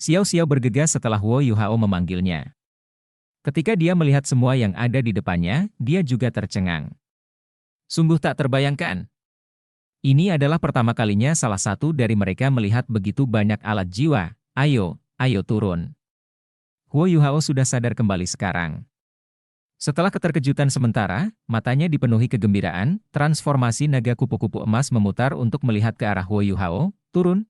Xiao Xiao bergegas setelah Huo Yuhao memanggilnya. Ketika dia melihat semua yang ada di depannya, dia juga tercengang. Sungguh tak terbayangkan. Ini adalah pertama kalinya salah satu dari mereka melihat begitu banyak alat jiwa. Ayo turun. Huo Yuhao sudah sadar kembali sekarang. Setelah keterkejutan sementara, matanya dipenuhi kegembiraan, transformasi naga kupu-kupu emas memutar untuk melihat ke arah Huo Yuhao. Turun.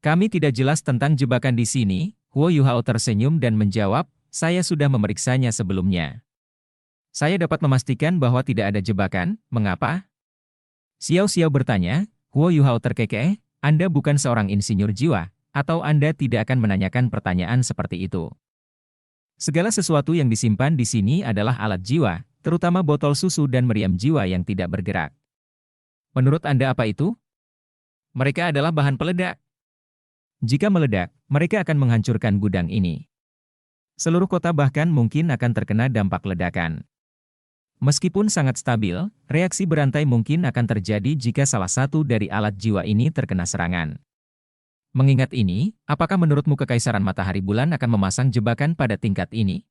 Kami tidak jelas tentang jebakan di sini. Huo Yuhao tersenyum dan menjawab, saya sudah memeriksanya sebelumnya. Saya dapat memastikan bahwa tidak ada jebakan. Mengapa? Xiao Xiao bertanya. Huo Yuhao terkekeh, Anda bukan seorang insinyur jiwa, atau Anda tidak akan menanyakan pertanyaan seperti itu. Segala sesuatu yang disimpan di sini adalah alat jiwa, terutama botol susu dan meriam jiwa yang tidak bergerak. Menurut Anda apa itu? Mereka adalah bahan peledak. Jika meledak, mereka akan menghancurkan gudang ini. Seluruh kota bahkan mungkin akan terkena dampak ledakan. Meskipun sangat stabil, reaksi berantai mungkin akan terjadi jika salah satu dari alat jiwa ini terkena serangan. Mengingat ini, apakah menurutmu Kekaisaran Matahari Bulan akan memasang jebakan pada tingkat ini?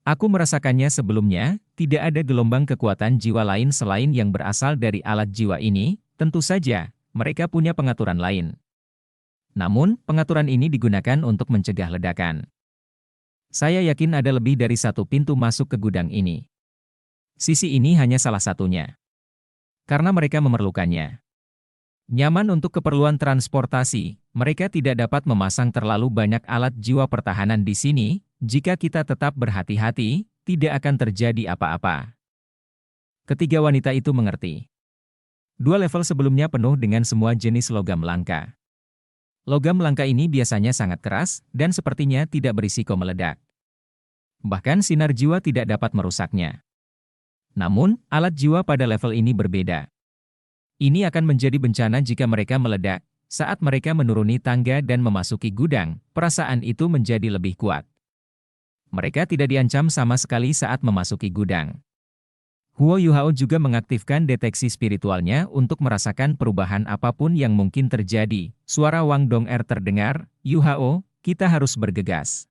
Aku merasakannya sebelumnya, tidak ada gelombang kekuatan jiwa lain selain yang berasal dari alat jiwa ini, tentu saja, mereka punya pengaturan lain. Namun, pengaturan ini digunakan untuk mencegah ledakan. Saya yakin ada lebih dari satu pintu masuk ke gudang ini. Sisi ini hanya salah satunya. Karena mereka memerlukannya. Nyaman untuk keperluan transportasi, mereka tidak dapat memasang terlalu banyak alat jiwa pertahanan di sini. Jika kita tetap berhati-hati, tidak akan terjadi apa-apa. Ketiga wanita itu mengerti. Dua level sebelumnya penuh dengan semua jenis logam langka. Logam langka ini biasanya sangat keras, dan sepertinya tidak berisiko meledak. Bahkan sinar jiwa tidak dapat merusaknya. Namun, alat jiwa pada level ini berbeda. Ini akan menjadi bencana jika mereka meledak. Saat mereka menuruni tangga dan memasuki gudang, perasaan itu menjadi lebih kuat. Mereka tidak diancam sama sekali saat memasuki gudang. Huo Yuhao juga mengaktifkan deteksi spiritualnya untuk merasakan perubahan apapun yang mungkin terjadi. Suara Wang Dong'er terdengar, Yuhao, kita harus bergegas.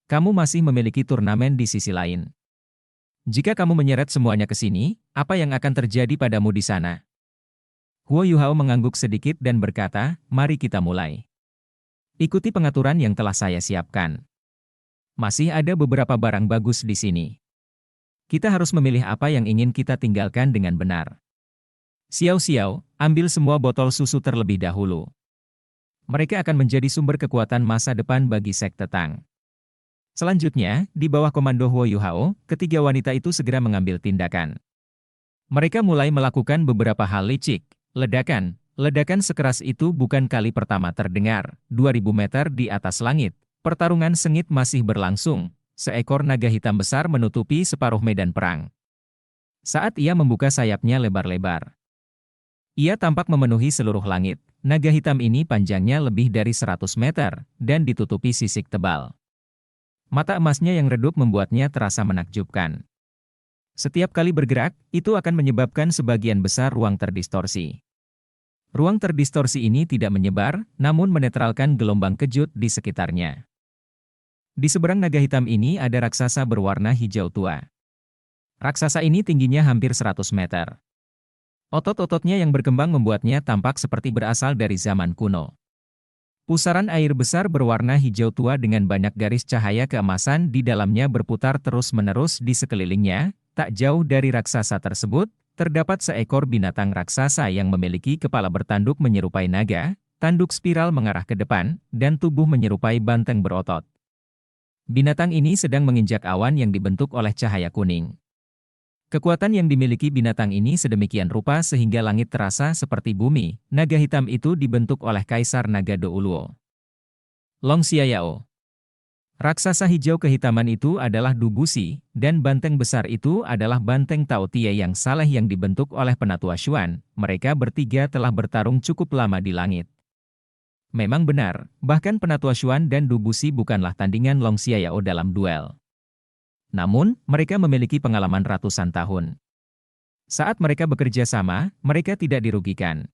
Kamu masih memiliki turnamen di sisi lain. Jika kamu menyeret semuanya ke sini, apa yang akan terjadi padamu di sana? Huo Yuhao mengangguk sedikit dan berkata, mari kita mulai. Ikuti pengaturan yang telah saya siapkan. Masih ada beberapa barang bagus di sini. Kita harus memilih apa yang ingin kita tinggalkan dengan benar. Xiao Xiao, ambil semua botol susu terlebih dahulu. Mereka akan menjadi sumber kekuatan masa depan bagi sekte Tang. Selanjutnya, di bawah komando Huo Yuhao, ketiga wanita itu segera mengambil tindakan. Mereka mulai melakukan beberapa hal licik. Ledakan sekeras itu bukan kali pertama terdengar. 2000 meter di atas langit, pertarungan sengit masih berlangsung. Seekor naga hitam besar menutupi separuh medan perang. Saat ia membuka sayapnya lebar-lebar, ia tampak memenuhi seluruh langit. Naga hitam ini panjangnya lebih dari 100 meter, dan ditutupi sisik tebal. Mata emasnya yang redup membuatnya terasa menakjubkan. Setiap kali bergerak, itu akan menyebabkan sebagian besar ruang terdistorsi. Ruang terdistorsi ini tidak menyebar, namun menetralkan gelombang kejut di sekitarnya. Di seberang naga hitam ini ada raksasa berwarna hijau tua. Raksasa ini tingginya hampir 100 meter. Otot-ototnya yang berkembang membuatnya tampak seperti berasal dari zaman kuno. Pusaran air besar berwarna hijau tua dengan banyak garis cahaya keemasan di dalamnya berputar terus-menerus di sekelilingnya. Tak jauh dari raksasa tersebut, terdapat seekor binatang raksasa yang memiliki kepala bertanduk menyerupai naga, tanduk spiral mengarah ke depan, dan tubuh menyerupai banteng berotot. Binatang ini sedang menginjak awan yang dibentuk oleh cahaya kuning. Kekuatan yang dimiliki binatang ini sedemikian rupa sehingga langit terasa seperti bumi. Naga hitam itu dibentuk oleh Kaisar Naga Douluo, Long Xiaoyao. Raksasa hijau kehitaman itu adalah Dubusi, dan banteng besar itu adalah banteng Tao Tie yang saleh yang dibentuk oleh Penatua Xuan. Mereka bertiga telah bertarung cukup lama di langit. Memang benar, bahkan Penatua Xuan dan Dubusi bukanlah tandingan Long Xiaoyao dalam duel. Namun, mereka memiliki pengalaman ratusan tahun. Saat mereka bekerja sama, mereka tidak dirugikan.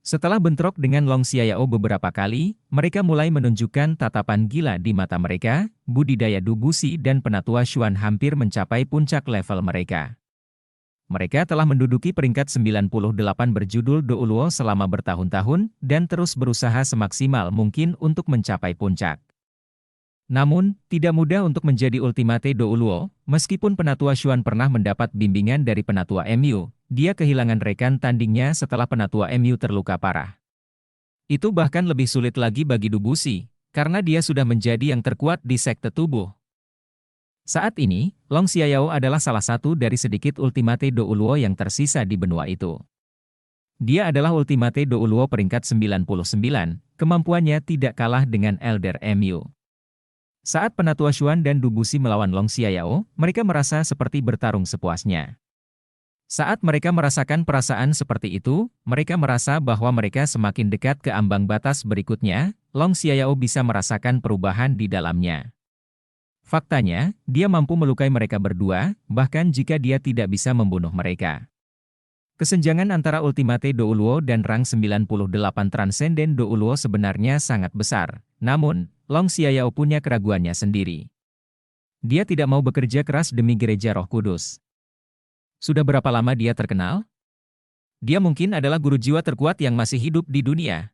Setelah bentrok dengan Long Xiaoyao beberapa kali, mereka mulai menunjukkan tatapan gila di mata mereka, budidaya Dubusi dan Penatua Xuan hampir mencapai puncak level mereka. Mereka telah menduduki peringkat 98 berjudul Douluo selama bertahun-tahun, dan terus berusaha semaksimal mungkin untuk mencapai puncak. Namun, tidak mudah untuk menjadi Ultimate Douluo, meskipun Penatua Xuan pernah mendapat bimbingan dari Penatua MU, dia kehilangan rekan tandingnya setelah Penatua MU terluka parah. Itu bahkan lebih sulit lagi bagi Dubusi, karena dia sudah menjadi yang terkuat di sekte tubuh. Saat ini, Long Xiaoyao adalah salah satu dari sedikit Ultimate Douluo yang tersisa di benua itu. Dia adalah Ultimate Douluo peringkat 99, kemampuannya tidak kalah dengan Elder MU. Saat Penatua Xuan dan Dubusi melawan Long Xiaoyao, mereka merasa seperti bertarung sepuasnya. Saat mereka merasakan perasaan seperti itu, mereka merasa bahwa mereka semakin dekat ke ambang batas berikutnya. Long Xiaoyao bisa merasakan perubahan di dalamnya. Faktanya, dia mampu melukai mereka berdua, bahkan jika dia tidak bisa membunuh mereka. Kesenjangan antara Ultimate Douluo dan rang 98 Transcendent Douluo sebenarnya sangat besar, namun, Long Xiaoyao punya keraguannya sendiri. Dia tidak mau bekerja keras demi gereja Roh Kudus. Sudah berapa lama dia terkenal? Dia mungkin adalah guru jiwa terkuat yang masih hidup di dunia.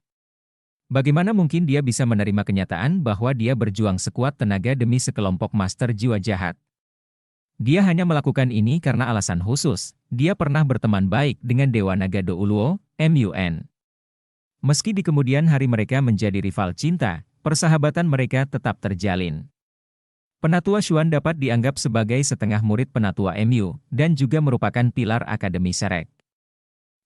Bagaimana mungkin dia bisa menerima kenyataan bahwa dia berjuang sekuat tenaga demi sekelompok master jiwa jahat? Dia hanya melakukan ini karena alasan khusus. Dia pernah berteman baik dengan Dewa Naga Douluo, MUN. Meski di kemudian hari mereka menjadi rival cinta, persahabatan mereka tetap terjalin. Penatua Xuan dapat dianggap sebagai setengah murid Penatua MU, dan juga merupakan pilar Akademi Serek.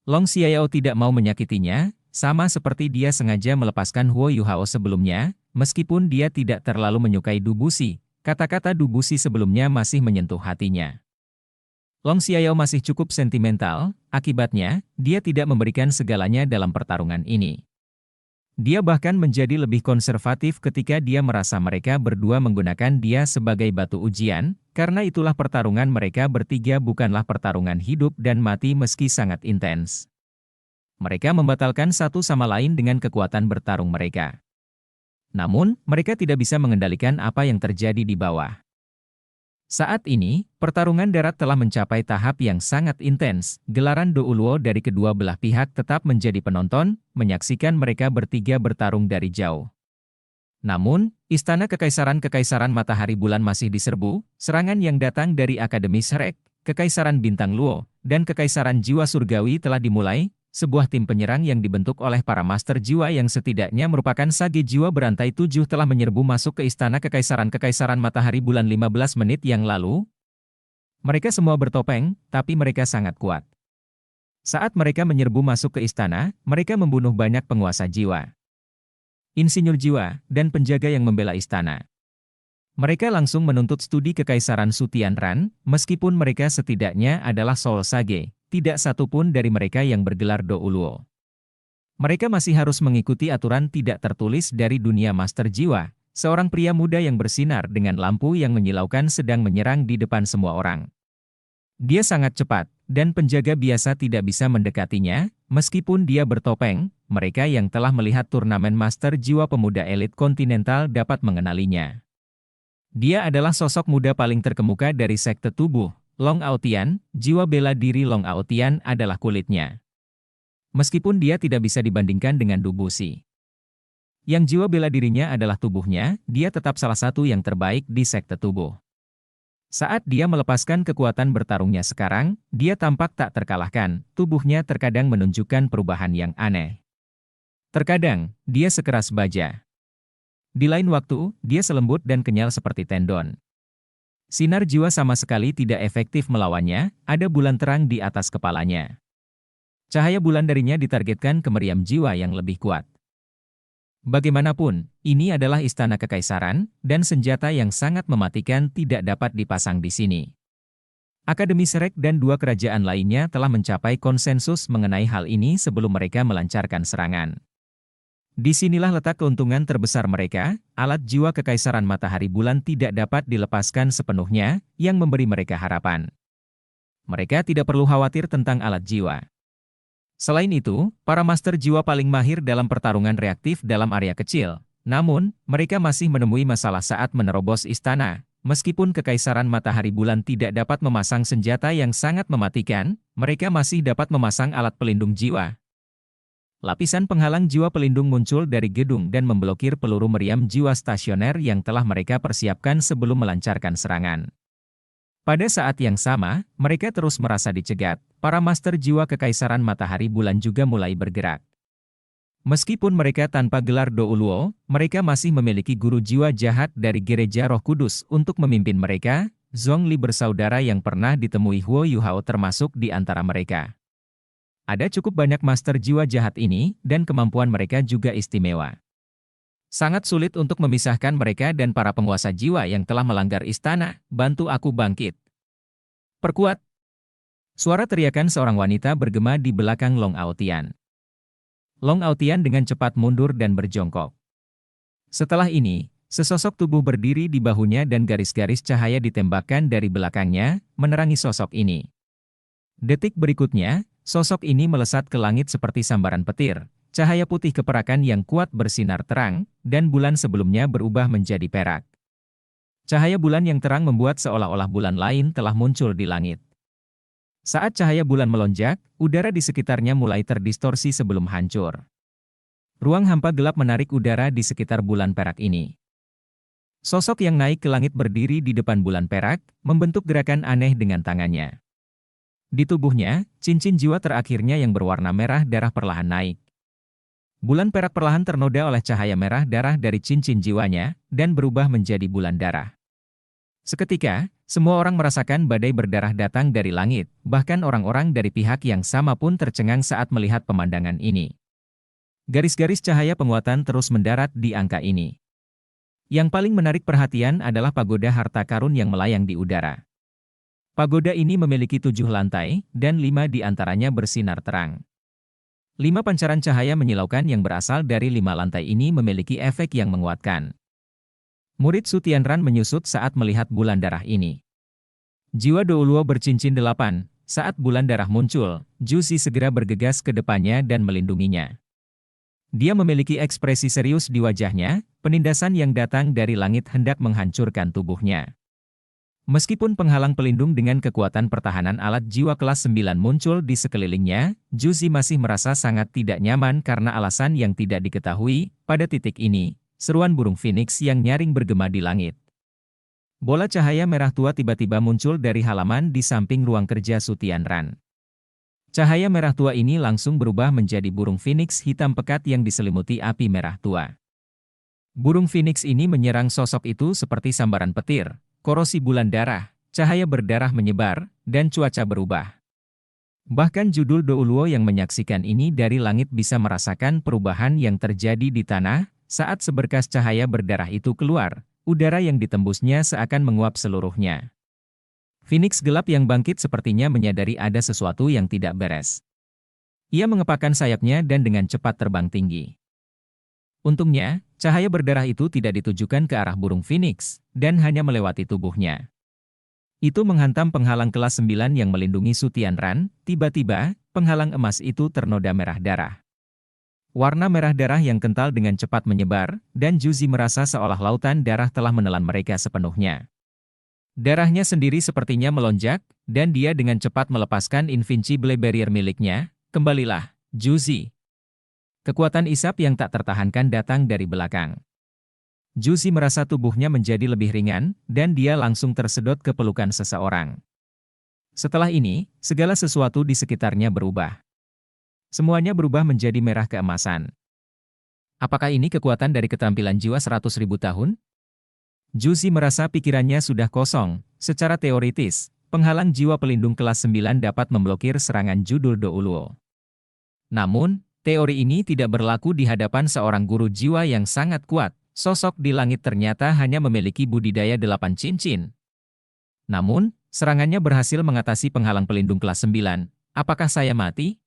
Long Xiaoyao tidak mau menyakitinya, sama seperti dia sengaja melepaskan Huo Yuhao sebelumnya, meskipun dia tidak terlalu menyukai Dubusi, kata-kata Dubusi sebelumnya masih menyentuh hatinya. Long Xiaoyao masih cukup sentimental, akibatnya, dia tidak memberikan segalanya dalam pertarungan ini. Dia bahkan menjadi lebih konservatif ketika dia merasa mereka berdua menggunakan dia sebagai batu ujian, karena itulah pertarungan mereka bertiga bukanlah pertarungan hidup dan mati meski sangat intens. Mereka membatalkan satu sama lain dengan kekuatan bertarung mereka. Namun, mereka tidak bisa mengendalikan apa yang terjadi di bawah. Saat ini, pertarungan darat telah mencapai tahap yang sangat intens. Gelaran Douluo dari kedua belah pihak tetap menjadi penonton, menyaksikan mereka bertiga bertarung dari jauh. Namun, Istana Kekaisaran Matahari Bulan masih diserbu, serangan yang datang dari Akademi Serek, Kekaisaran Bintang Luo, dan Kekaisaran Jiwa Surgawi telah dimulai. Sebuah tim penyerang yang dibentuk oleh para master jiwa yang setidaknya merupakan sage jiwa berantai 7 telah menyerbu masuk ke Istana Kekaisaran Matahari Bulan 15 menit yang lalu. Mereka semua bertopeng, tapi mereka sangat kuat. Saat mereka menyerbu masuk ke istana, mereka membunuh banyak penguasa jiwa, insinyur jiwa, dan penjaga yang membela istana. Mereka langsung menuntut studi Kekaisaran Sutianran, meskipun mereka setidaknya adalah Soul Sage. Tidak satu pun dari mereka yang bergelar Douluo. Mereka masih harus mengikuti aturan tidak tertulis dari dunia master jiwa. Seorang pria muda yang bersinar dengan lampu yang menyilaukan sedang menyerang di depan semua orang. Dia sangat cepat, dan penjaga biasa tidak bisa mendekatinya, meskipun dia bertopeng. Mereka yang telah melihat turnamen master jiwa pemuda elit kontinental dapat mengenalinya. Dia adalah sosok muda paling terkemuka dari sekte tubuh. Long Aotian, jiwa bela diri Long Aotian adalah kulitnya. Meskipun dia tidak bisa dibandingkan dengan Dubusi, yang jiwa bela dirinya adalah tubuhnya, dia tetap salah satu yang terbaik di sekte tubuh. Saat dia melepaskan kekuatan bertarungnya sekarang, dia tampak tak terkalahkan, tubuhnya terkadang menunjukkan perubahan yang aneh. Terkadang, dia sekeras baja. Di lain waktu, dia selembut dan kenyal seperti tendon. Sinar jiwa sama sekali tidak efektif melawannya, ada bulan terang di atas kepalanya. Cahaya bulan darinya ditargetkan ke meriam jiwa yang lebih kuat. Bagaimanapun, ini adalah istana kekaisaran, dan senjata yang sangat mematikan tidak dapat dipasang di sini. Akademi Serek dan dua kerajaan lainnya telah mencapai konsensus mengenai hal ini sebelum mereka melancarkan serangan. Disinilah letak keuntungan terbesar mereka, alat jiwa Kekaisaran Matahari Bulan tidak dapat dilepaskan sepenuhnya, yang memberi mereka harapan. Mereka tidak perlu khawatir tentang alat jiwa. Selain itu, para master jiwa paling mahir dalam pertarungan reaktif dalam area kecil. Namun, mereka masih menemui masalah saat menerobos istana. Meskipun Kekaisaran Matahari Bulan tidak dapat memasang senjata yang sangat mematikan, mereka masih dapat memasang alat pelindung jiwa. Lapisan penghalang jiwa pelindung muncul dari gedung dan memblokir peluru meriam jiwa stasioner yang telah mereka persiapkan sebelum melancarkan serangan. Pada saat yang sama, mereka terus merasa dicegat. Para master jiwa Kekaisaran Matahari Bulan juga mulai bergerak. Meskipun mereka tanpa gelar Douluo, mereka masih memiliki guru jiwa jahat dari Gereja Roh Kudus untuk memimpin mereka. Zhongli bersaudara yang pernah ditemui Huo Yuhao termasuk di antara mereka. Ada cukup banyak master jiwa jahat ini, dan kemampuan mereka juga istimewa. Sangat sulit untuk memisahkan mereka dan para penguasa jiwa yang telah melanggar istana. Bantu aku bangkit. Perkuat. Suara teriakan seorang wanita bergema di belakang Long Aotian. Long Aotian dengan cepat mundur dan berjongkok. Setelah ini, sesosok tubuh berdiri di bahunya dan garis-garis cahaya ditembakkan dari belakangnya, menerangi sosok ini. Detik berikutnya, sosok ini melesat ke langit seperti sambaran petir. Cahaya putih keperakan yang kuat bersinar terang, dan bulan sebelumnya berubah menjadi perak. Cahaya bulan yang terang membuat seolah-olah bulan lain telah muncul di langit. Saat cahaya bulan melonjak, udara di sekitarnya mulai terdistorsi sebelum hancur. Ruang hampa gelap menarik udara di sekitar bulan perak ini. Sosok yang naik ke langit berdiri di depan bulan perak, membentuk gerakan aneh dengan tangannya. Di tubuhnya, cincin jiwa terakhirnya yang berwarna merah darah perlahan naik. Bulan perak perlahan ternoda oleh cahaya merah darah dari cincin jiwanya, dan berubah menjadi bulan darah. Seketika, semua orang merasakan badai berdarah datang dari langit, bahkan orang-orang dari pihak yang sama pun tercengang saat melihat pemandangan ini. Garis-garis cahaya penguatan terus mendarat di angka ini. Yang paling menarik perhatian adalah pagoda harta karun yang melayang di udara. Pagoda ini memiliki 7 lantai, dan 5 di antaranya bersinar terang. 5 pancaran cahaya menyilaukan yang berasal dari 5 lantai ini memiliki efek yang menguatkan. Murid Su Tianran menyusut saat melihat bulan darah ini. Jiwa Douluo bercincin 8, saat bulan darah muncul, Zhu Xi segera bergegas ke depannya dan melindunginya. Dia memiliki ekspresi serius di wajahnya, penindasan yang datang dari langit hendak menghancurkan tubuhnya. Meskipun penghalang pelindung dengan kekuatan pertahanan alat jiwa kelas 9 muncul di sekelilingnya, Zhu Xi masih merasa sangat tidak nyaman karena alasan yang tidak diketahui. Pada titik ini, seruan burung phoenix yang nyaring bergema di langit. Bola cahaya merah tua tiba-tiba muncul dari halaman di samping ruang kerja Su Tianran. Cahaya merah tua ini langsung berubah menjadi burung phoenix hitam pekat yang diselimuti api merah tua. Burung phoenix ini menyerang sosok itu seperti sambaran petir. Korosi bulan darah, cahaya berdarah menyebar, dan cuaca berubah. Bahkan judul Douluo yang menyaksikan ini dari langit bisa merasakan perubahan yang terjadi di tanah, saat seberkas cahaya berdarah itu keluar, udara yang ditembusnya seakan menguap seluruhnya. Phoenix gelap yang bangkit sepertinya menyadari ada sesuatu yang tidak beres. Ia mengepakkan sayapnya dan dengan cepat terbang tinggi. Untungnya, cahaya berdarah itu tidak ditujukan ke arah burung phoenix, dan hanya melewati tubuhnya. Itu menghantam penghalang kelas 9 yang melindungi Su Tianran. Tiba-tiba, penghalang emas itu ternoda merah darah. Warna merah darah yang kental dengan cepat menyebar, dan Zhu Xi merasa seolah lautan darah telah menelan mereka sepenuhnya. Darahnya sendiri sepertinya melonjak, dan dia dengan cepat melepaskan Invincible Barrier miliknya. Kembalilah, Zhu Xi. Kekuatan isap yang tak tertahankan datang dari belakang. Zhu Xi merasa tubuhnya menjadi lebih ringan, dan dia langsung tersedot ke pelukan seseorang. Setelah ini, segala sesuatu di sekitarnya berubah. Semuanya berubah menjadi merah keemasan. Apakah ini kekuatan dari keterampilan jiwa 100.000 tahun? Zhu Xi merasa pikirannya sudah kosong. Secara teoritis, penghalang jiwa pelindung kelas 9 dapat memblokir serangan judul Douluo. Namun, teori ini tidak berlaku di hadapan seorang guru jiwa yang sangat kuat. Sosok di langit ternyata hanya memiliki budidaya 8 cincin. Namun, serangannya berhasil mengatasi penghalang pelindung kelas 9. Apakah saya mati?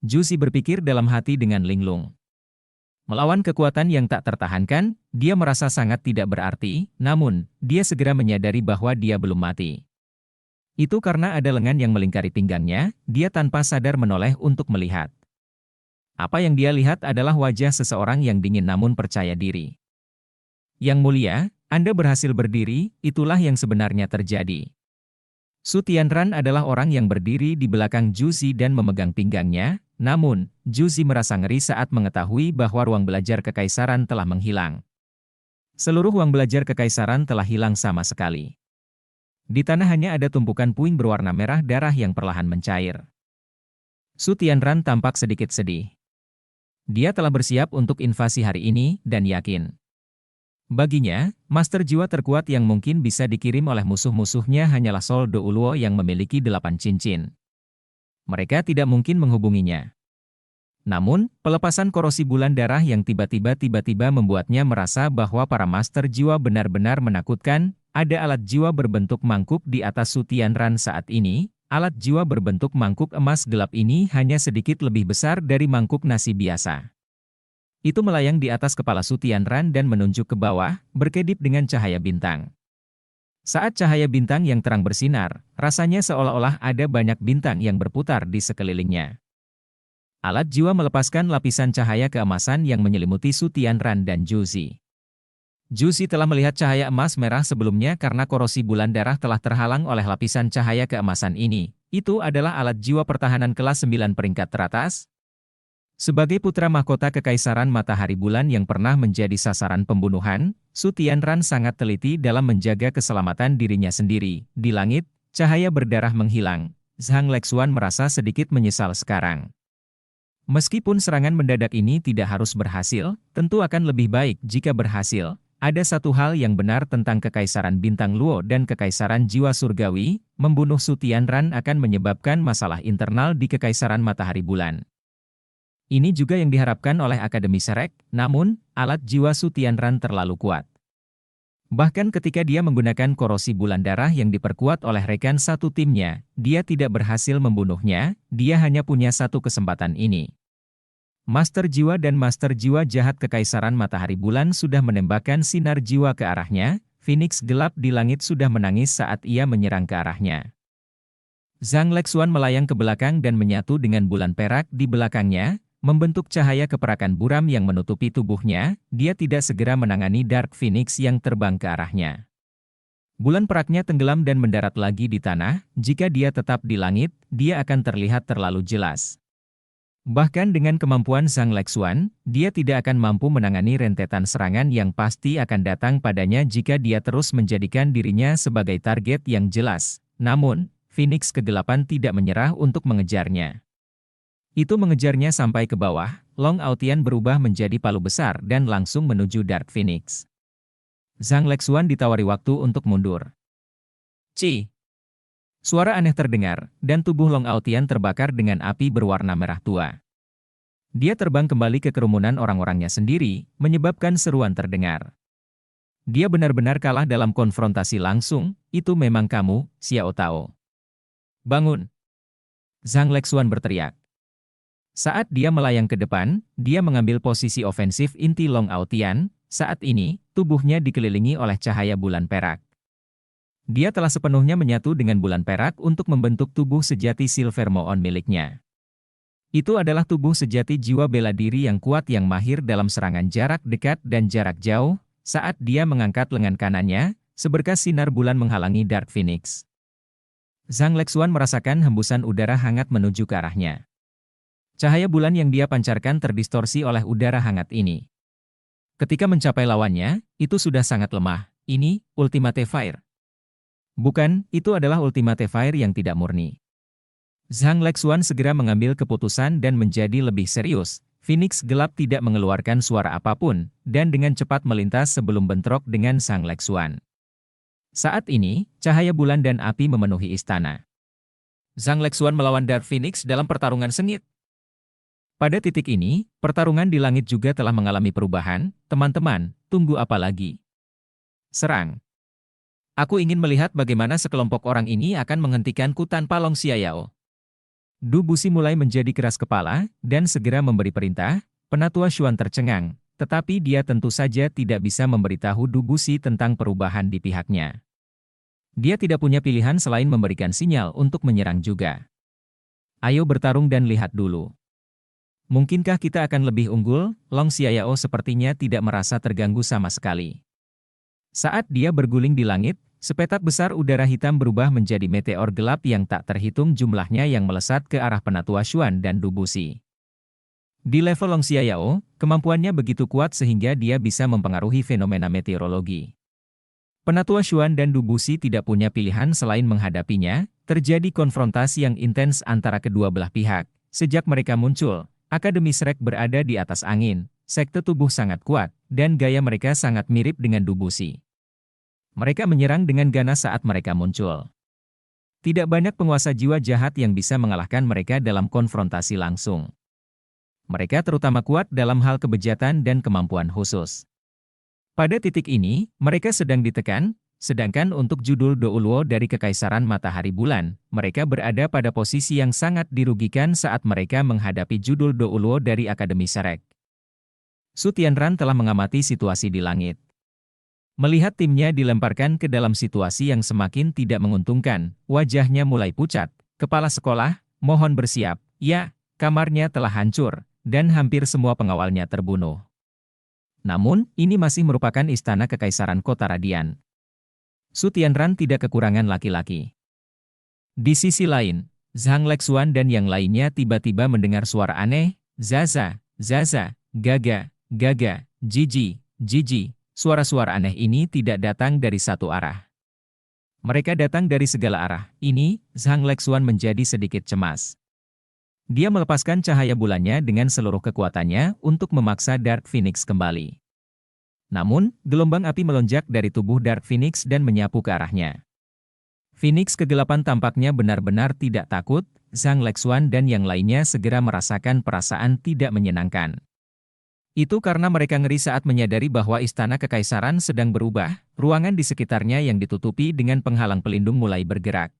Zhu Xi berpikir dalam hati dengan linglung. Melawan kekuatan yang tak tertahankan, dia merasa sangat tidak berarti, namun, dia segera menyadari bahwa dia belum mati. Itu karena ada lengan yang melingkari pinggangnya, dia tanpa sadar menoleh untuk melihat. Apa yang dia lihat adalah wajah seseorang yang dingin namun percaya diri. Yang mulia, Anda berhasil berdiri, itulah yang sebenarnya terjadi. Su Tianran adalah orang yang berdiri di belakang Juzi dan memegang pinggangnya, namun, Juzi merasa ngeri saat mengetahui bahwa ruang belajar kekaisaran telah menghilang. Seluruh ruang belajar kekaisaran telah hilang sama sekali. Di tanah hanya ada tumpukan puing berwarna merah darah yang perlahan mencair. Su Tianran tampak sedikit sedih. Dia telah bersiap untuk invasi hari ini, dan yakin. Baginya, master jiwa terkuat yang mungkin bisa dikirim oleh musuh-musuhnya hanyalah Sol Do Uluo yang memiliki 8 cincin. Mereka tidak mungkin menghubunginya. Namun, pelepasan korosi bulan darah yang tiba-tiba membuatnya merasa bahwa para master jiwa benar-benar menakutkan. Ada alat jiwa berbentuk mangkuk di atas Su Tianran saat ini. Alat jiwa berbentuk mangkuk emas gelap ini hanya sedikit lebih besar dari mangkuk nasi biasa. Itu melayang di atas kepala Su Tianran dan menunjuk ke bawah, berkedip dengan cahaya bintang. Saat cahaya bintang yang terang bersinar, rasanya seolah-olah ada banyak bintang yang berputar di sekelilingnya. Alat jiwa melepaskan lapisan cahaya keemasan yang menyelimuti Su Tianran dan Juzi. Juzi telah melihat cahaya emas merah sebelumnya karena korosi bulan darah telah terhalang oleh lapisan cahaya keemasan ini. Itu adalah alat jiwa pertahanan kelas 9 peringkat teratas. Sebagai putra mahkota Kekaisaran Matahari Bulan yang pernah menjadi sasaran pembunuhan, Su Tianran sangat teliti dalam menjaga keselamatan dirinya sendiri. Di langit, cahaya berdarah menghilang. Zhang Lexuan merasa sedikit menyesal sekarang. Meskipun serangan mendadak ini tidak harus berhasil, tentu akan lebih baik jika berhasil. Ada satu hal yang benar tentang Kekaisaran Bintang Luo dan Kekaisaran Jiwa Surgawi, membunuh Su Tianran akan menyebabkan masalah internal di Kekaisaran Matahari Bulan. Ini juga yang diharapkan oleh Akademi Serek, namun, alat jiwa Su Tianran terlalu kuat. Bahkan ketika dia menggunakan korosi bulan darah yang diperkuat oleh rekan satu timnya, dia tidak berhasil membunuhnya, dia hanya punya satu kesempatan ini. Master Jiwa dan Master Jiwa Jahat Kekaisaran Matahari Bulan sudah menembakkan sinar jiwa ke arahnya, Phoenix gelap di langit sudah menangis saat ia menyerang ke arahnya. Zhang Lexuan melayang ke belakang dan menyatu dengan bulan perak di belakangnya, membentuk cahaya keperakan buram yang menutupi tubuhnya. Dia tidak segera menangani Dark Phoenix yang terbang ke arahnya. Bulan peraknya tenggelam dan mendarat lagi di tanah. Jika dia tetap di langit, dia akan terlihat terlalu jelas. Bahkan dengan kemampuan Zhang Lexuan, dia tidak akan mampu menangani rentetan serangan yang pasti akan datang padanya jika dia terus menjadikan dirinya sebagai target yang jelas. Namun, Phoenix kegelapan tidak menyerah untuk mengejarnya. Itu mengejarnya sampai ke bawah. Long Aotian berubah menjadi palu besar dan langsung menuju Dark Phoenix. Zhang Lexuan ditawari waktu untuk mundur. Ci! Suara aneh terdengar, dan tubuh Long Aotian terbakar dengan api berwarna merah tua. Dia terbang kembali ke kerumunan orang-orangnya sendiri, menyebabkan seruan terdengar. Dia benar-benar kalah dalam konfrontasi langsung. Itu memang kamu, Xiao Tao. Bangun! Zhang Lexuan berteriak. Saat dia melayang ke depan, dia mengambil posisi ofensif inti Long Aotian. Saat ini, tubuhnya dikelilingi oleh cahaya bulan perak. Dia telah sepenuhnya menyatu dengan bulan perak untuk membentuk tubuh sejati Silver Moon miliknya. Itu adalah tubuh sejati jiwa bela diri yang kuat yang mahir dalam serangan jarak dekat dan jarak jauh. Saat dia mengangkat lengan kanannya, seberkas sinar bulan menghalangi Dark Phoenix. Zhang Lexuan merasakan hembusan udara hangat menuju ke arahnya. Cahaya bulan yang dia pancarkan terdistorsi oleh udara hangat ini. Ketika mencapai lawannya, itu sudah sangat lemah. Ini, Ultimate Fire. Bukan, itu adalah Ultimate Fire yang tidak murni. Zhang Lexuan segera mengambil keputusan dan menjadi lebih serius. Phoenix gelap tidak mengeluarkan suara apapun, dan dengan cepat melintas sebelum bentrok dengan Zhang Lexuan. Saat ini, cahaya bulan dan api memenuhi istana. Zhang Lexuan melawan Dark Phoenix dalam pertarungan sengit. Pada titik ini, pertarungan di langit juga telah mengalami perubahan. Teman-teman, tunggu apa lagi? Serang. Aku ingin melihat bagaimana sekelompok orang ini akan menghentikanku tanpa Long Xiaoyao. Du Buxi mulai menjadi keras kepala, dan segera memberi perintah. Penatua Xuan tercengang, tetapi dia tentu saja tidak bisa memberitahu Du Buxi tentang perubahan di pihaknya. Dia tidak punya pilihan selain memberikan sinyal untuk menyerang juga. Ayo bertarung dan lihat dulu. Mungkinkah kita akan lebih unggul? Long Xiaoyao sepertinya tidak merasa terganggu sama sekali. Saat dia berguling di langit, sepetak besar udara hitam berubah menjadi meteor gelap yang tak terhitung jumlahnya yang melesat ke arah Penatua Xuan dan Dubusi. Di level Long Xiaoyao, kemampuannya begitu kuat sehingga dia bisa mempengaruhi fenomena meteorologi. Penatua Xuan dan Dubusi tidak punya pilihan selain menghadapinya. Terjadi konfrontasi yang intens antara kedua belah pihak. Sejak mereka muncul, Akademi Shrek berada di atas angin, sekte tubuh sangat kuat, dan gaya mereka sangat mirip dengan Dubusi. Mereka menyerang dengan ganas saat mereka muncul. Tidak banyak penguasa jiwa jahat yang bisa mengalahkan mereka dalam konfrontasi langsung. Mereka terutama kuat dalam hal kebejatan dan kemampuan khusus. Pada titik ini, mereka sedang ditekan, sedangkan untuk judul Douluo dari Kekaisaran Matahari Bulan, mereka berada pada posisi yang sangat dirugikan saat mereka menghadapi judul Douluo dari Akademi Shrek. Su Tianran telah mengamati situasi di langit. Melihat timnya dilemparkan ke dalam situasi yang semakin tidak menguntungkan, wajahnya mulai pucat. Kepala sekolah, mohon bersiap. Ya, kamarnya telah hancur, dan hampir semua pengawalnya terbunuh. Namun, ini masih merupakan istana Kekaisaran Kota Radian. Su Tianran tidak kekurangan laki-laki. Di sisi lain, Zhang Lexuan dan yang lainnya tiba-tiba mendengar suara aneh, Zaza, Zaza, Gaga, Gaga, Jiji, Jiji. Suara-suara aneh ini tidak datang dari satu arah. Mereka datang dari segala arah. Ini, Zhang Lexuan menjadi sedikit cemas. Dia melepaskan cahaya bulannya dengan seluruh kekuatannya untuk memaksa Dark Phoenix kembali. Namun, gelombang api melonjak dari tubuh Dark Phoenix dan menyapu ke arahnya. Phoenix kegelapan tampaknya benar-benar tidak takut. Zhang Lexuan dan yang lainnya segera merasakan perasaan tidak menyenangkan. Itu karena mereka ngeri saat menyadari bahwa istana kekaisaran sedang berubah, ruangan di sekitarnya yang ditutupi dengan penghalang pelindung mulai bergerak.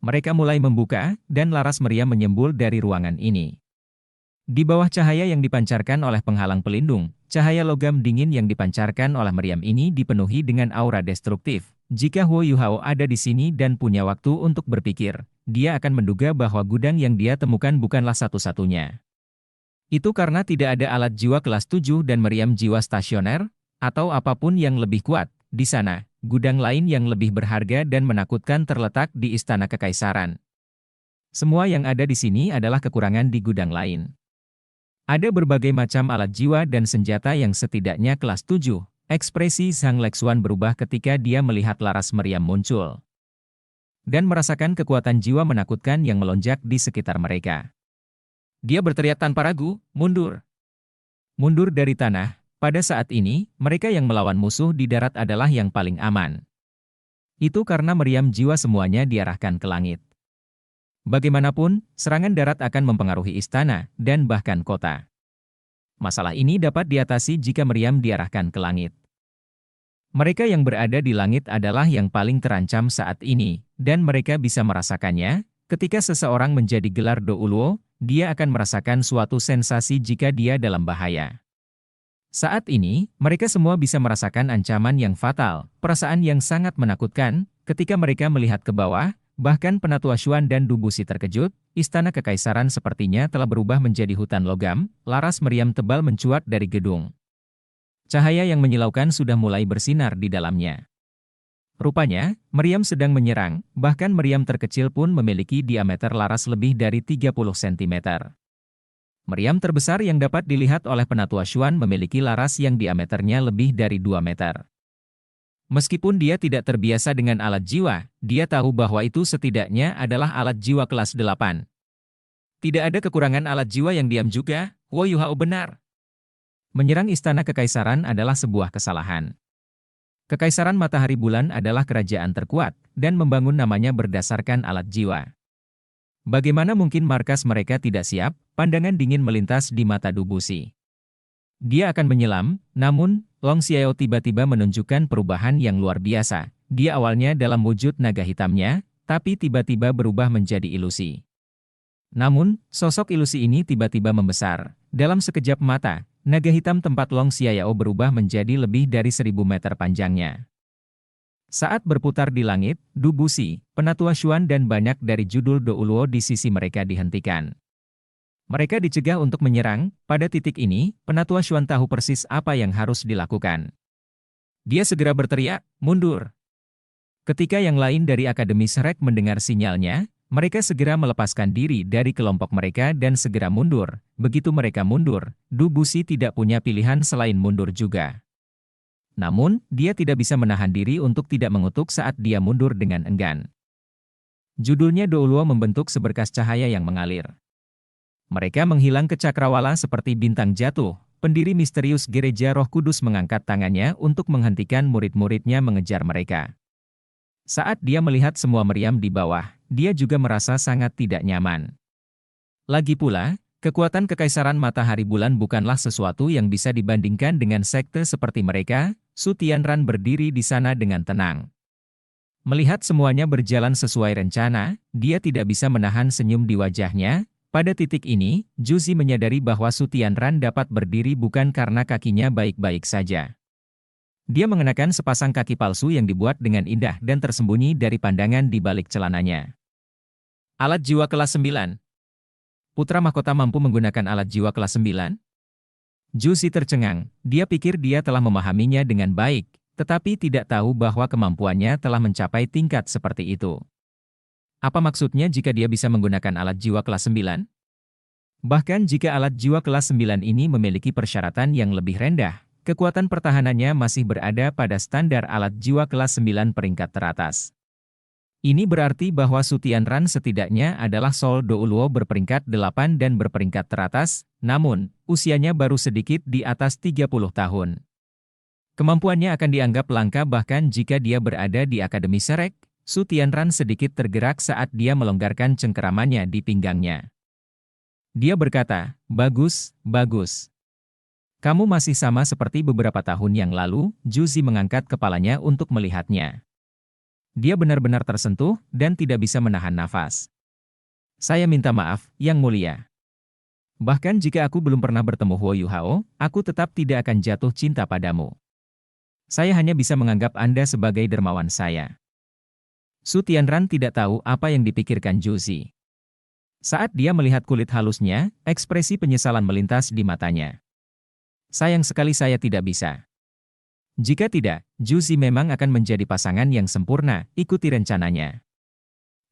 Mereka mulai membuka, dan laras meriam menyembul dari ruangan ini. Di bawah cahaya yang dipancarkan oleh penghalang pelindung, cahaya logam dingin yang dipancarkan oleh meriam ini dipenuhi dengan aura destruktif. Jika Huo Yuhao ada di sini dan punya waktu untuk berpikir, dia akan menduga bahwa gudang yang dia temukan bukanlah satu-satunya. Itu karena tidak ada alat jiwa kelas 7 dan meriam jiwa stasioner, atau apapun yang lebih kuat. Di sana, gudang lain yang lebih berharga dan menakutkan terletak di Istana Kekaisaran. Semua yang ada di sini adalah kekurangan di gudang lain. Ada berbagai macam alat jiwa dan senjata yang setidaknya kelas 7. Ekspresi Zhang Lexuan berubah ketika dia melihat laras meriam muncul. Dan merasakan kekuatan jiwa menakutkan yang melonjak di sekitar mereka. Dia berteriak tanpa ragu, mundur. Mundur dari tanah. Pada saat ini, mereka yang melawan musuh di darat adalah yang paling aman. Itu karena meriam jiwa semuanya diarahkan ke langit. Bagaimanapun, serangan darat akan mempengaruhi istana, dan bahkan kota. Masalah ini dapat diatasi jika meriam diarahkan ke langit. Mereka yang berada di langit adalah yang paling terancam saat ini, dan mereka bisa merasakannya. Ketika seseorang menjadi gelar Douluo, dia akan merasakan suatu sensasi jika dia dalam bahaya. Saat ini, mereka semua bisa merasakan ancaman yang fatal, perasaan yang sangat menakutkan, ketika mereka melihat ke bawah, bahkan Penatua Xuan dan Dubusi terkejut, istana kekaisaran sepertinya telah berubah menjadi hutan logam, laras meriam tebal mencuat dari gedung. Cahaya yang menyilaukan sudah mulai bersinar di dalamnya. Rupanya, meriam sedang menyerang, bahkan meriam terkecil pun memiliki diameter laras lebih dari 30 cm. Meriam terbesar yang dapat dilihat oleh Penatua Xuan memiliki laras yang diameternya lebih dari 2 meter. Meskipun dia tidak terbiasa dengan alat jiwa, dia tahu bahwa itu setidaknya adalah alat jiwa kelas 8. Tidak ada kekurangan alat jiwa yang diam juga, Huo Yuhao benar. Menyerang istana kekaisaran adalah sebuah kesalahan. Kekaisaran Matahari Bulan adalah kerajaan terkuat, dan membangun namanya berdasarkan alat jiwa. Bagaimana mungkin markas mereka tidak siap? Pandangan dingin melintas di mata Dubusi. Dia akan menyelam, namun, Long Xiao tiba-tiba menunjukkan perubahan yang luar biasa. Dia awalnya dalam wujud naga hitamnya, tapi tiba-tiba berubah menjadi ilusi. Namun, sosok ilusi ini tiba-tiba membesar. Dalam sekejap mata, naga hitam tempat Long Xiao berubah menjadi lebih dari 1000 meter panjangnya. Saat berputar di langit, Du Buxi, Penatua Xuan dan banyak dari judul Douluo di sisi mereka dihentikan. Mereka dicegah untuk menyerang. Pada titik ini, Penatua Xuan tahu persis apa yang harus dilakukan. Dia segera berteriak, "Mundur!" Ketika yang lain dari Akademi Shrek mendengar sinyalnya, mereka segera melepaskan diri dari kelompok mereka dan segera mundur. Begitu mereka mundur, Du Buxi tidak punya pilihan selain mundur juga. Namun, dia tidak bisa menahan diri untuk tidak mengutuk saat dia mundur dengan enggan. Judulnya Douluo membentuk seberkas cahaya yang mengalir. Mereka menghilang ke cakrawala seperti bintang jatuh. Pendiri misterius Gereja Roh Kudus mengangkat tangannya untuk menghentikan murid-muridnya mengejar mereka. Saat dia melihat semua meriam di bawah, dia juga merasa sangat tidak nyaman. Lagi pula, kekuatan Kekaisaran Matahari Bulan bukanlah sesuatu yang bisa dibandingkan dengan sekte seperti mereka. Su Tianran berdiri di sana dengan tenang. Melihat semuanya berjalan sesuai rencana, dia tidak bisa menahan senyum di wajahnya. Pada titik ini, Juzi menyadari bahwa Su Tianran dapat berdiri bukan karena kakinya baik-baik saja. Dia mengenakan sepasang kaki palsu yang dibuat dengan indah dan tersembunyi dari pandangan di balik celananya. Alat jiwa kelas 9. Putra mahkota mampu menggunakan alat jiwa kelas 9? Juzi tercengang. Dia pikir dia telah memahaminya dengan baik, tetapi tidak tahu bahwa kemampuannya telah mencapai tingkat seperti itu. Apa maksudnya jika dia bisa menggunakan alat jiwa kelas 9? Bahkan jika alat jiwa kelas 9 ini memiliki persyaratan yang lebih rendah, kekuatan pertahanannya masih berada pada standar alat jiwa kelas 9 peringkat teratas. Ini berarti bahwa Su Tianran setidaknya adalah Soul Douluo berperingkat 8 dan berperingkat teratas, namun, usianya baru sedikit di atas 30 tahun. Kemampuannya akan dianggap langka bahkan jika dia berada di Akademi Shrek. Su Tianran sedikit tergerak saat dia melonggarkan cengkeramannya di pinggangnya. Dia berkata, "Bagus, bagus. Kamu masih sama seperti beberapa tahun yang lalu." Juzi mengangkat kepalanya untuk melihatnya. Dia benar-benar tersentuh dan tidak bisa menahan nafas. "Saya minta maaf, Yang Mulia. Bahkan jika aku belum pernah bertemu Huo Yuhao, aku tetap tidak akan jatuh cinta padamu. Saya hanya bisa menganggap Anda sebagai dermawan saya." Su Tianran tidak tahu apa yang dipikirkan Juzi. Saat dia melihat kulit halusnya, ekspresi penyesalan melintas di matanya. "Sayang sekali saya tidak bisa." Jika tidak, Juzi memang akan menjadi pasangan yang sempurna. Ikuti rencananya.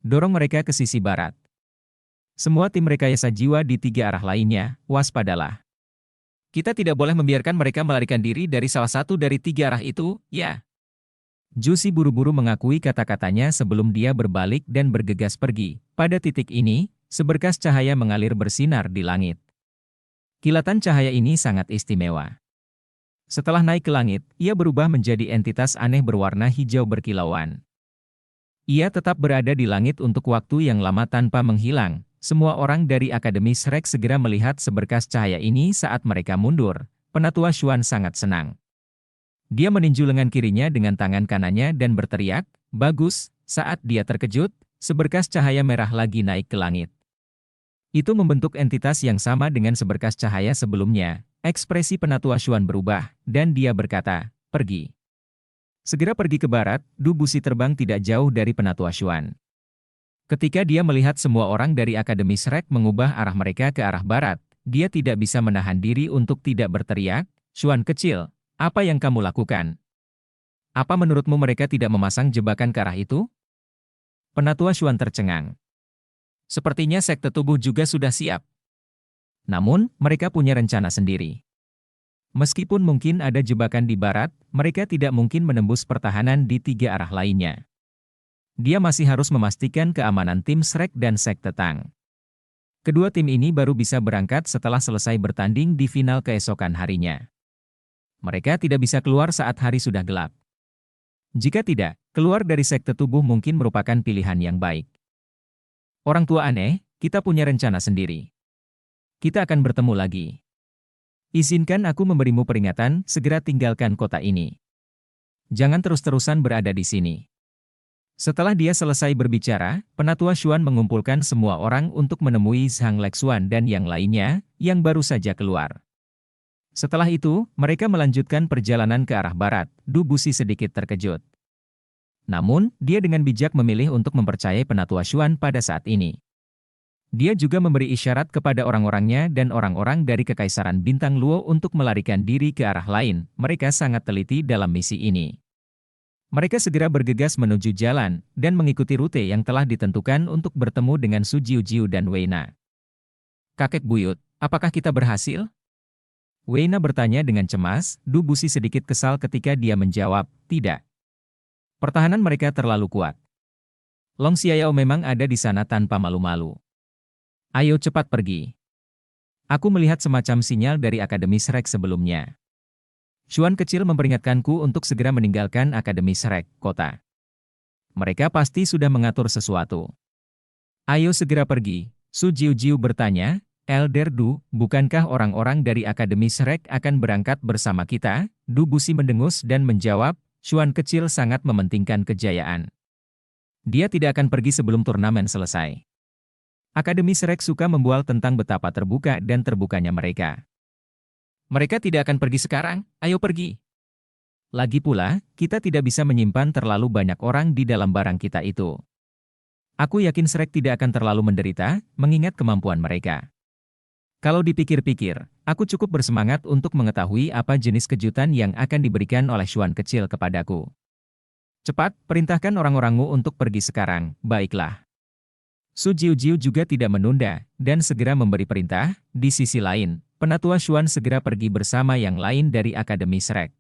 Dorong mereka ke sisi barat. Semua tim rekayasa jiwa di 3 arah lainnya, waspadalah. Kita tidak boleh membiarkan mereka melarikan diri dari salah satu dari 3 arah itu, ya. Juzi buru-buru mengakui kata-katanya sebelum dia berbalik dan bergegas pergi. Pada titik ini, seberkas cahaya mengalir bersinar di langit. Kilatan cahaya ini sangat istimewa. Setelah naik ke langit, ia berubah menjadi entitas aneh berwarna hijau berkilauan. Ia tetap berada di langit untuk waktu yang lama tanpa menghilang. Semua orang dari Akademi Shrek segera melihat seberkas cahaya ini saat mereka mundur. Penatua Xuan sangat senang. Dia meninju lengan kirinya dengan tangan kanannya dan berteriak, "Bagus!" Saat dia terkejut, seberkas cahaya merah lagi naik ke langit. Itu membentuk entitas yang sama dengan seberkas cahaya sebelumnya. Ekspresi Penatua Xuan berubah, dan dia berkata, "Pergi." Segera pergi ke barat, Du Buxi terbang tidak jauh dari Penatua Xuan. Ketika dia melihat semua orang dari Akademi Shrek mengubah arah mereka ke arah barat, dia tidak bisa menahan diri untuk tidak berteriak, "Xuan kecil, apa yang kamu lakukan? Apa menurutmu mereka tidak memasang jebakan ke arah itu?" Penatua Xuan tercengang. Sepertinya sekte tubuh juga sudah siap. Namun, mereka punya rencana sendiri. Meskipun mungkin ada jebakan di barat, mereka tidak mungkin menembus pertahanan di 3 arah lainnya. Dia masih harus memastikan keamanan tim Shrek dan sekte Tang. Kedua tim ini baru bisa berangkat setelah selesai bertanding di final keesokan harinya. Mereka tidak bisa keluar saat hari sudah gelap. Jika tidak, keluar dari sekte tubuh mungkin merupakan pilihan yang baik. "Orang tua aneh, kita punya rencana sendiri. Kita akan bertemu lagi. Izinkan aku memberimu peringatan, segera tinggalkan kota ini. Jangan terus-terusan berada di sini." Setelah dia selesai berbicara, Penatua Xuan mengumpulkan semua orang untuk menemui Zhang Lexuan dan yang lainnya, yang baru saja keluar. Setelah itu, mereka melanjutkan perjalanan ke arah barat. Du Buxi sedikit terkejut. Namun, dia dengan bijak memilih untuk mempercayai Penatua Xuan pada saat ini. Dia juga memberi isyarat kepada orang-orangnya dan orang-orang dari Kekaisaran Bintang Luo untuk melarikan diri ke arah lain. Mereka sangat teliti dalam misi ini. Mereka segera bergegas menuju jalan dan mengikuti rute yang telah ditentukan untuk bertemu dengan Su Jiujiu dan Weina. Kakek buyut, apakah kita berhasil? Weina bertanya dengan cemas. Du Busi sedikit kesal ketika dia menjawab, tidak. Pertahanan mereka terlalu kuat. Long Xiaoyao memang ada di sana tanpa malu-malu. Ayo cepat pergi. Aku melihat semacam sinyal dari Akademi Shrek sebelumnya. Xuan kecil memperingatkanku untuk segera meninggalkan Akademi Shrek, kota. Mereka pasti sudah mengatur sesuatu. Ayo segera pergi, Su Jiujiu bertanya. Elder Du, bukankah orang-orang dari Akademi Shrek akan berangkat bersama kita? Du Busi mendengus dan menjawab, Xuan kecil sangat mementingkan kejayaan. Dia tidak akan pergi sebelum turnamen selesai. Akademi Shrek suka membual tentang betapa terbuka dan terbukanya mereka. Mereka tidak akan pergi sekarang, ayo pergi. Lagi pula, kita tidak bisa menyimpan terlalu banyak orang di dalam barang kita itu. Aku yakin Shrek tidak akan terlalu menderita, mengingat kemampuan mereka. Kalau dipikir-pikir, aku cukup bersemangat untuk mengetahui apa jenis kejutan yang akan diberikan oleh Xuan kecil kepadaku. Cepat, perintahkan orang-orangmu untuk pergi sekarang, baiklah. Su Jiujiu juga tidak menunda, dan segera memberi perintah. Di sisi lain, Penatua Xuan segera pergi bersama yang lain dari Akademi Shrek.